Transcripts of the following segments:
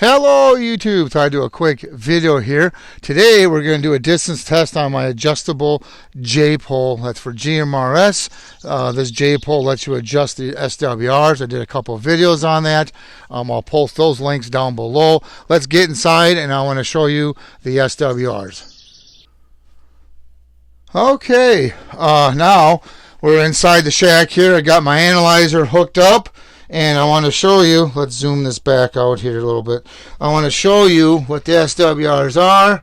Hello YouTube, thought I'd do a quick video here. Today we're going to do a distance test on my adjustable J-pole. That's for GMRS. This J-pole lets you adjust the SWRs. I did a couple of videos on that. I'll post those links down below. Let's get inside and I want to show you the SWRs. Okay, now we're inside the shack here. I got my analyzer hooked up. And I want to show you, let's zoom this back out here a little bit. I want to show you what the SWRs are.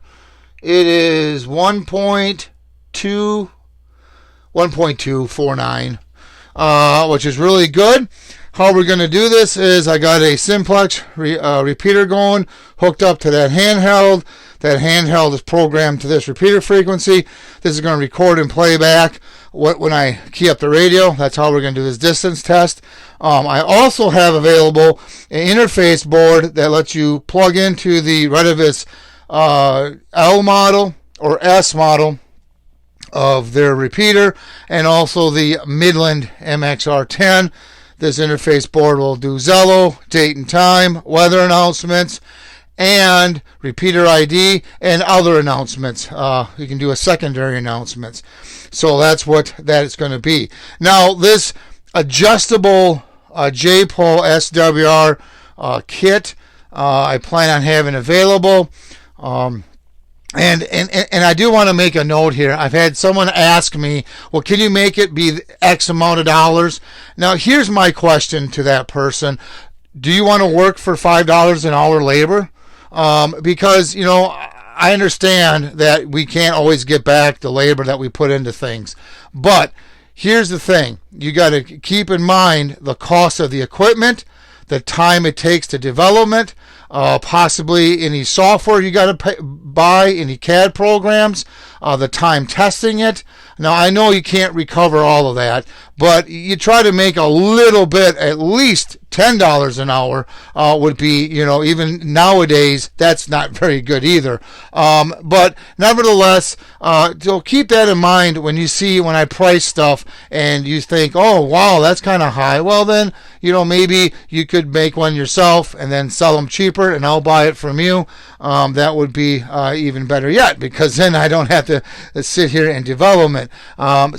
It is 1.249, which is really good. How we're going to do this is I got a simplex repeater going, hooked up to that handheld. That handheld is programmed to this repeater frequency. This is going to record and play back when I key up the radio. That's how we're going to do this distance test. I also have available an interface board that lets you plug into the Retevis L model or S model of their repeater, and also the Midland MXR10. This interface board will do Zello, date and time, weather announcements, and repeater ID and other announcements. You can do a secondary announcements. So that's what that is going to be. Now this adjustable J-pole SWR kit I plan on having available. And I do want to make a note here. I've had someone ask me, well, can you make it be X amount of dollars? Now here's my question to that person. Do you want to work for $5 an hour labor? Because, you know, I understand that we can't always get back the labor that we put into things. But here's the thing. You got to keep in mind the cost of the equipment, the time it takes to development, possibly any software you got to buy, any CAD programs, the time testing it. Now, I know you can't recover all of that, but you try to make a little bit, at least $10 an hour would be, you know, even nowadays, that's not very good either. But nevertheless, so keep that in mind when I price stuff and you think, oh, wow, that's kind of high. Well, then, you know, maybe you could make one yourself and then sell them cheaper and I'll buy it from you. That would be even better yet, because then I don't have to sit here and develop it.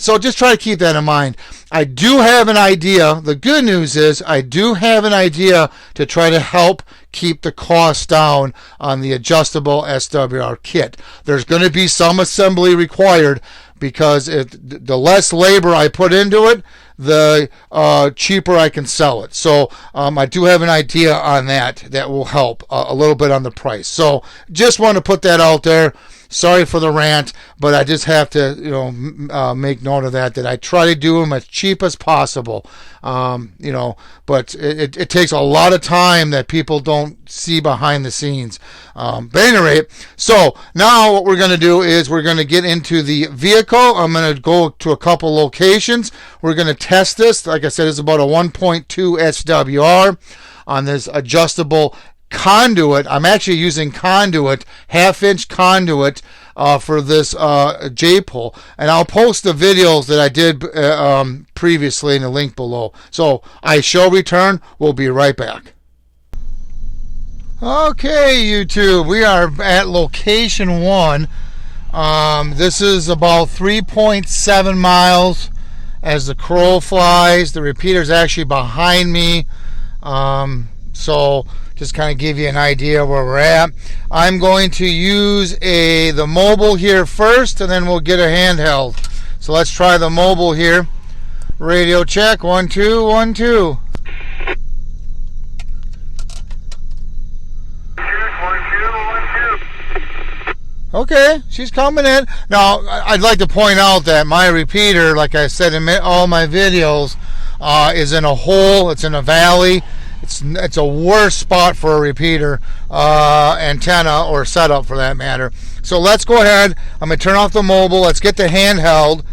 So just try to keep that in mind. I do have an idea. The good news is I do have an idea to try to help keep the cost down on the adjustable SWR kit. There's going to be some assembly required, because the less labor I put into it, the cheaper I can sell it. So I do have an idea on that will help a little bit on the price. So just want to put that out there. Sorry for the rant, but I just have to, you know, make note of that I try to do them as cheap as possible. You know, but it takes a lot of time that people don't see behind the scenes. But at any rate, so now what we're going to do is we're going to get into the vehicle. I'm going to go to a couple locations. We're going to test this. Like I said, it's about a 1.2 SWR on this adjustable conduit. I'm actually using conduit, half-inch conduit for this J-pole, and I'll post the videos that I did previously in the link below. So I shall return. We'll be right back. Okay, YouTube, we are at location 1. This is about 3.7 miles as the crow flies. The repeater is actually behind me, so just kind of give you an idea where we're at. I'm going to use the mobile here first, and then we'll get a handheld. So let's try the mobile here. Radio check, 1 2 1 2. Okay, she's coming in. Now, I'd like to point out that my repeater, like I said in all my videos, is in a hole. It's in a valley. It's a worse spot for a repeater antenna, or setup for that matter. So let's go ahead. I'm going to turn off the mobile. Let's get the handheld,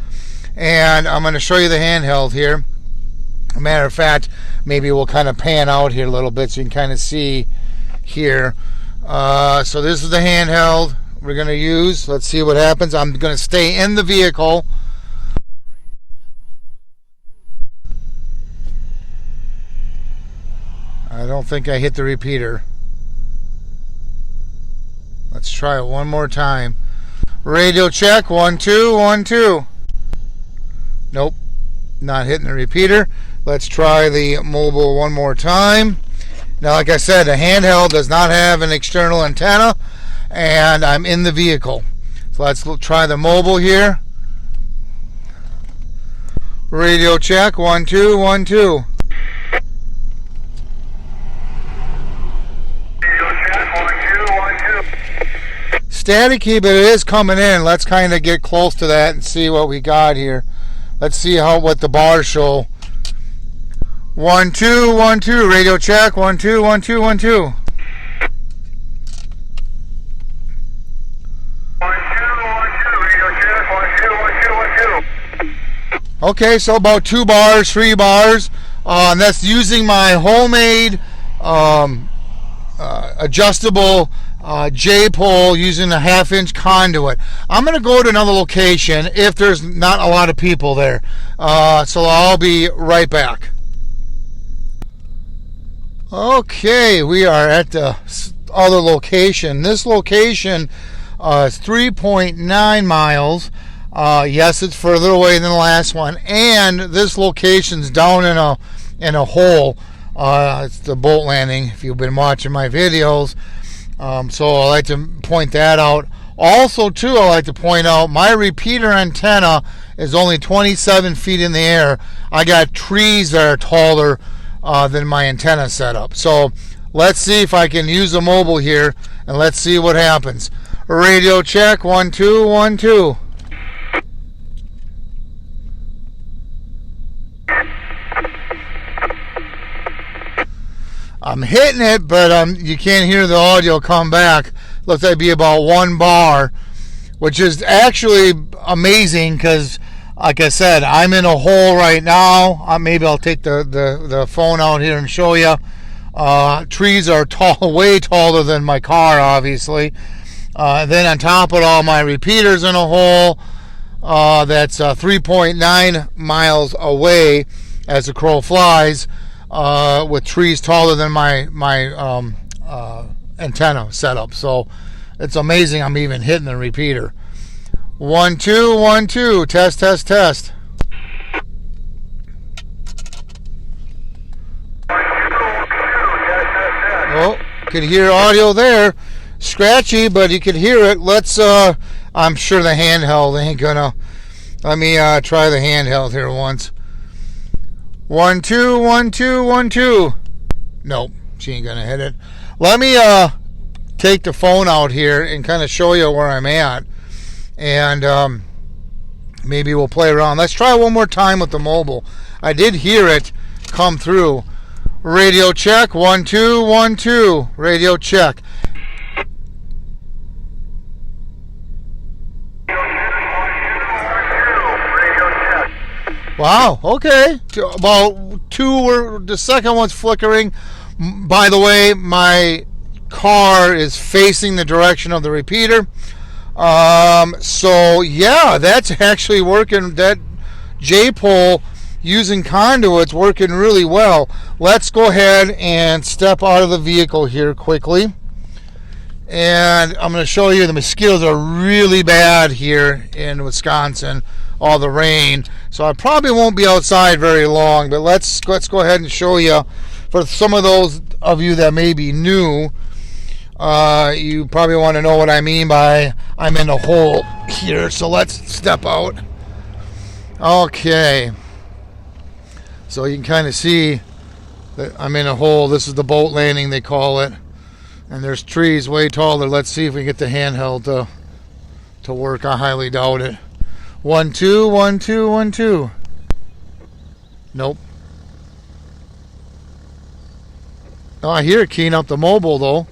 and I'm going to show you the handheld here. As a matter of fact, maybe we'll kind of pan out here a little bit so you can kind of see here. So this is the handheld we're going to use. Let's see what happens. I'm going to stay in the vehicle. I don't think I hit the repeater. Let's try it one more time. Radio check, 1 2 1 2. Nope, not hitting the repeater. Let's try the mobile one more time. Now, like I said, the handheld does not have an external antenna, and I'm in the vehicle. So let's try the mobile here. Radio check, 1 2 1 2. Staticky, but it is coming in. Let's kind of get close to that and see what we got here. Let's see what the bars show. 1 2 1 2. Radio check. 1 2 1 2 1 2. Okay, so about 2 bars, 3 bars. And that's using my homemade adjustable J-pole using a 1/2-inch conduit. I'm going to go to another location if there's not a lot of people there. So I'll be right back. Okay, we are at the other location. This location is 3.9 miles. Yes, it's further away than the last one, and this location's down in a hole. It's the boat landing, if you've been watching my videos. So I like to point that out. Also, too, I like to point out my repeater antenna is only 27 feet in the air. I got trees that are taller than my antenna setup. So let's see if I can use the mobile here, and let's see what happens. Radio check, 1 2 1 2. I'm hitting it, but you can't hear the audio come back. Looks like it'd be about 1 bar, which is actually amazing because, like I said, I'm in a hole right now. Maybe I'll take the phone out here and show you. Trees are tall, way taller than my car, obviously. Then on top of it all, my repeater's in a hole that's 3.9 miles away as the crow flies. With trees taller than my antenna setup. So it's amazing I'm even hitting the repeater. 1 2 1 2. Test test test. Oh, could hear audio there. Scratchy, but you could hear it. Let's I'm sure the handheld ain't gonna. Let me try the handheld here once. 1 2 1 2 1 2. Nope, she ain't gonna hit it. Let me take the phone out here and kind of show you where I'm at, and maybe we'll play around. Let's try one more time with the mobile. I did hear it come through. Radio check, 1 2 1 2. Radio check. Wow, okay. About 2, the second one's flickering. By the way, my car is facing the direction of the repeater. So, yeah, that's actually working. That J-pole using conduits working really well. Let's go ahead and step out of the vehicle here quickly. And I'm going to show you the mosquitoes are really bad here in Wisconsin. All the rain, so I probably won't be outside very long, but let's go ahead and show you. For some of those of you that may be new, you probably want to know what I mean by I'm in a hole here, so let's step out. Okay, so you can kind of see that I'm in a hole. This is the boat landing, they call it, and there's trees way taller. Let's see if we can get the handheld to work. I highly doubt it. 1 2 1 2 1 2. Nope. Oh, I hear it keying up the mobile though.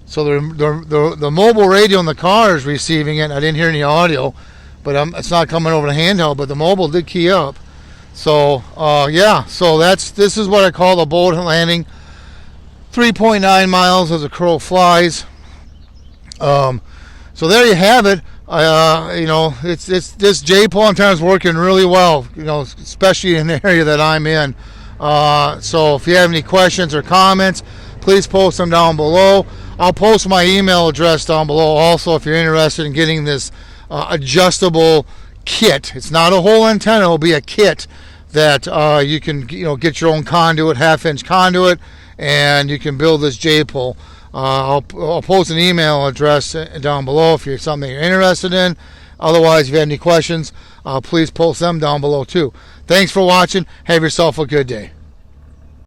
So the mobile radio in the car is receiving it. I didn't hear any audio, but it's not coming over the handheld. But the mobile did key up. So yeah. So this is what I call the boat landing. 3.9 miles as a crow flies. So there you have it. You know, it's this J-pole antenna is working really well, you know, especially in the area that I'm in. So if you have any questions or comments, please post them down below. I'll post my email address down below also if you're interested in getting this adjustable kit. It's not a whole antenna, it'll be a kit that you can get your own conduit, 1/2-inch conduit, and you can build this J-pole. I'll post an email address down below if you're something you're interested in. Otherwise, if you have any questions, please post them down below too. Thanks for watching. Have yourself a good day.